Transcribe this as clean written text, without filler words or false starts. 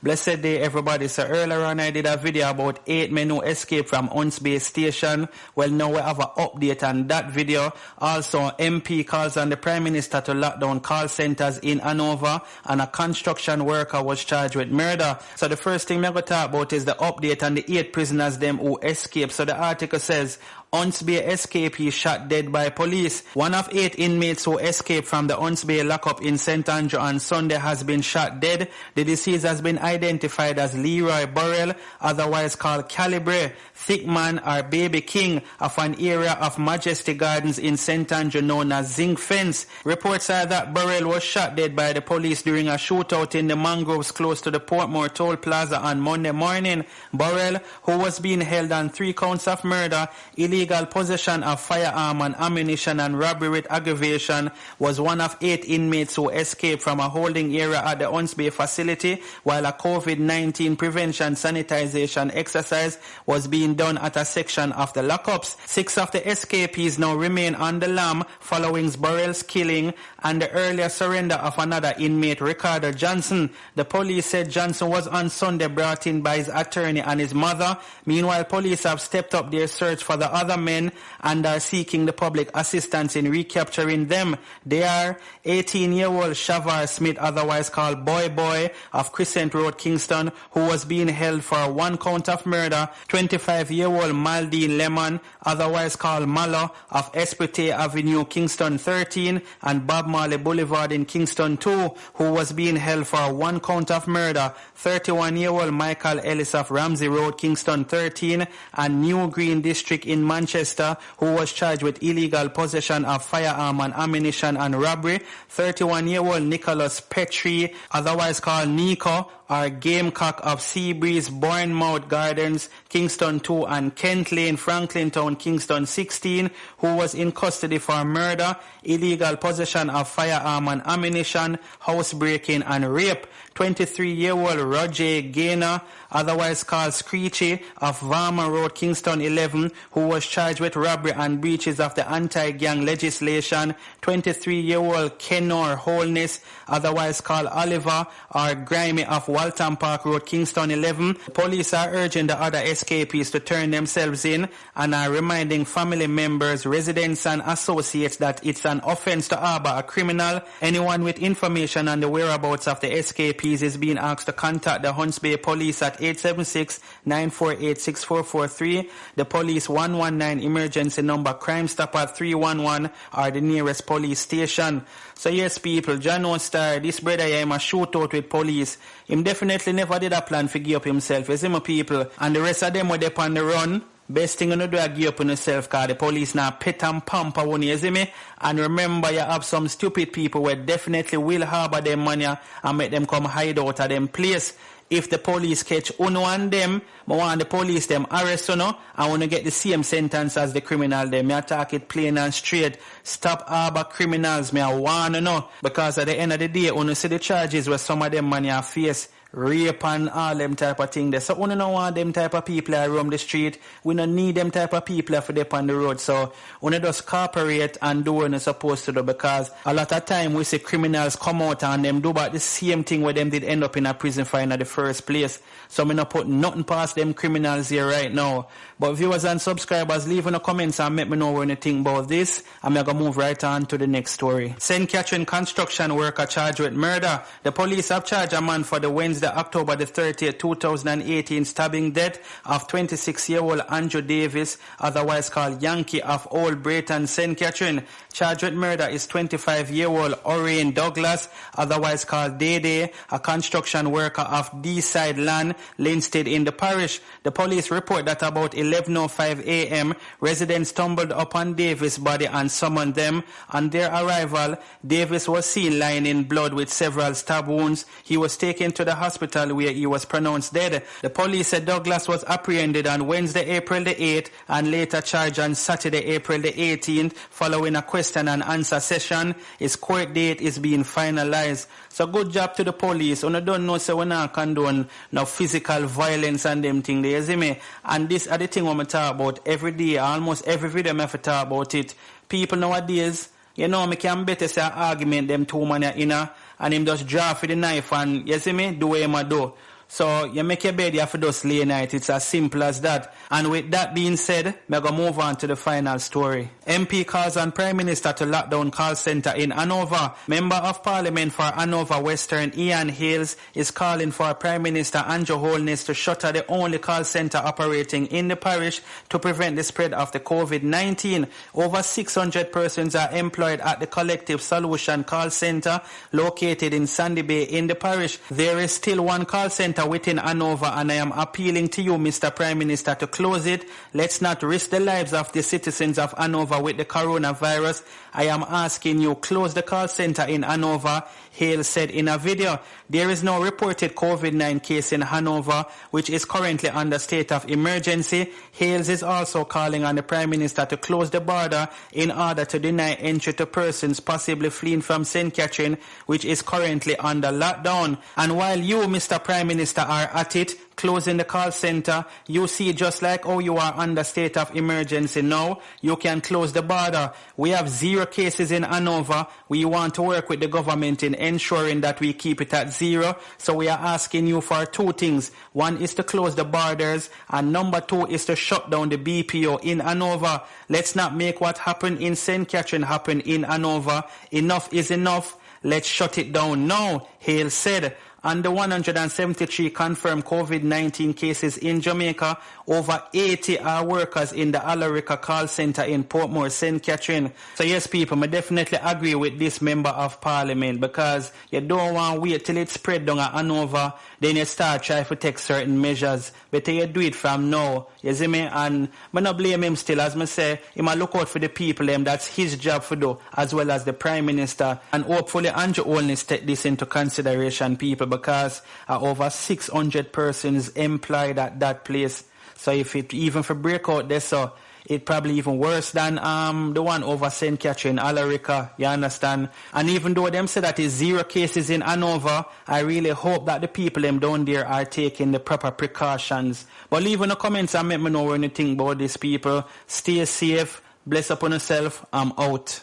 Blessed day, everybody. So earlier on, I did a video about 8 men who escaped from Huntsbay Station. Well, now we have an update on that video. Also, MP calls on the Prime Minister to lock down call centers in Hanover, and a construction worker was charged with murder. So the first thing I'm going to talk about is the update on the 8 prisoners them who escaped. So the article says, Huntsbay escapee shot dead by police. One of 8 inmates who escaped from the Huntsbay lockup in St. Andrew on Sunday has been shot dead. The deceased has been identified as Leroy Burrell, otherwise called Calibre, Thickman or Baby King, of an area of Majesty Gardens in St. Andrew known as Zinc Fence. Reports are that Burrell was shot dead by the police during a shootout in the mangroves close to the Portmore Toll Plaza on Monday morning. Burrell, who was being held on 3 counts of murder, illegal possession of firearm and ammunition, and robbery with aggravation, was one of 8 inmates who escaped from a holding area at the Huntsbay facility while a COVID-19 prevention sanitization exercise was being done at a section of the lockups. 6 of the escapees now remain on the lam following Burrell's killing and the earlier surrender of another inmate, Ricardo Johnson. The police said Johnson was on Sunday brought in by his attorney and his mother. Meanwhile, police have stepped up their search for the other men and are seeking the public assistance in recapturing them. They are 18-year-old Shavar Smith, otherwise called Boy Boy, of Crescent Road, Kingston, who was being held for 1 count of murder, 25-year-old Maldine Lemon, otherwise called Mallow, of Esprit Avenue, Kingston 13, and Bob Marley Boulevard in Kingston 2, who was being held for 1 count of murder, 31-year-old Michael Ellis of Ramsey Road, Kingston 13, and New Green District in Manchester, who was charged with illegal possession of firearm and ammunition and robbery, 31-year-old Nicholas Petrie, otherwise called Nico, or Gamecock, of Seabreeze, Bournemouth Gardens, Kingston 2, and Kent Lane, Franklin Town, Kingston 16, who was in custody for murder, illegal possession of firearm and ammunition, housebreaking and rape. 23-year-old Roger Gaynor, otherwise called Screechy, of Varma Road, Kingston 11, who was charged with robbery and breaches of the anti-gang legislation. 23-year-old Kenor Holness, otherwise called Oliver, or Grimy, of Waltham Park Road, Kingston 11. Police are urging the other escapees to turn themselves in and are reminding family members, residents and associates that it's an offense to harbor a criminal. Anyone with information on the whereabouts of the escapees is being asked to contact the Huntsbay Police at 876-948-6443, the Police 119 emergency number, Crime Stop at 311, or the nearest police station. So yes, people, John O'Star, this brother here, him a shootout with police. Him definitely never did a plan to give up himself, you see my people. And the rest of them were up on the run. Best thing you do is give up on yourself, because the police now pet and pamper one, you see me? And remember, you have some stupid people who definitely will harbor them money and make them come hide out of them place. If the police catch uno and them, I want the police them arrest uno, I want to get the same sentence as the criminal them. I talk it plain and straight. Stop harbor criminals, me I want to know. Because at the end of the day, uno see the charges where some of them money are face. Rape and all them type of thing there. So we don't want them type of people around the street. We don't need them type of people for them on the road. So we just cooperate and do what we're supposed to do, because a lot of time we see criminals come out and them do about the same thing where them did end up in a prison for in the first place. So I'm not put nothing past them criminals here right now. But viewers and subscribers, leave in the comments and let me know what you think about this. I'm going to move right on to the next story. St. Catherine construction worker charged with murder. The police have charged a man for the Wednesday, October the 30th, 2018 stabbing death of 26-year-old Andrew Davis, otherwise called Yankee, of Old Brayton, St. Catherine. Charged with murder is 25-year-old Orion Douglas, otherwise called Dede, a construction worker of D-Side Land, Linstead in the parish. The police report that about 11:05 a.m., residents stumbled upon Davis' body and summoned them. On their arrival, Davis was seen lying in blood with several stab wounds. He was taken to the hospital where he was pronounced dead. The police said Douglas was apprehended on Wednesday, April the 8th, and later charged on Saturday, April the 18th, following a question and answer session. His court date is being finalized. So good job to the police. You don't know, so we're not condone no physical violence and them thing there, you see me? And this are the thing I'm talk about every day, almost every video I have to talk about it. People nowadays, you know, me can better say argument them two man in and him just draw for the knife and, you see me, do what him do. So you make your bed, you have to just lay night. It's as simple as that. And with that being said, we're going to move on to the final story. MP calls on Prime Minister to lock down call centre in Hanover. Member of Parliament for Hanover Western Ian Hales is calling for Prime Minister Andrew Holness to shutter the only call centre operating in the parish to prevent the spread of the COVID-19. Over 600 persons are employed at the Collective Solution Call Centre located in Sandy Bay in the parish. There is still one call centre within Hanover, and I am appealing to you, Mr. Prime Minister, to close it. Let's not risk the lives of the citizens of Hanover with the coronavirus. I am asking you, close the call centre in Hanover, Hale said in a video. There is no reported COVID-19 case in Hanover, which is currently under state of emergency. Hales is also calling on the Prime Minister to close the border in order to deny entry to persons possibly fleeing from St. Catherine, which is currently under lockdown. And while you, Mr. Prime Minister, are at it, closing the call centre, you see, just like how you are under state of emergency now, you can close the border. We have 0 cases in Hanover. We want to work with the government in ensuring that we keep it at 0. So we are asking you for 2 things. One is to close the borders, and number 2 is to shut down the BPO in Hanover. Let's not make what happened in St. Catherine happen in Hanover. Enough is enough. Let's shut it down now, Hale said. On the 173 confirmed COVID-19 cases in Jamaica, over 80 are workers in the Alarica call centre in Portmore, St. Catherine. So yes, people, I definitely agree with this member of parliament, because you don't want to wait till it spread down at Hanover, then you start trying to take certain measures. Better you do it from now, you see me? And I don't blame him still, as I say, he must look out for the people, that's his job to do, as well as the Prime Minister. And hopefully Andrew Holness take this into consideration, people, because over 600 persons employed at that place. So if it even for break out there, so it probably even worse than the one over St. Catherine, Alarica, you understand? And even though them say that is 0 cases in Hanover, I really hope that the people them down there are taking the proper precautions. But leave in the comments and let me know what you think about this, people. Stay safe, bless upon yourself, I'm out.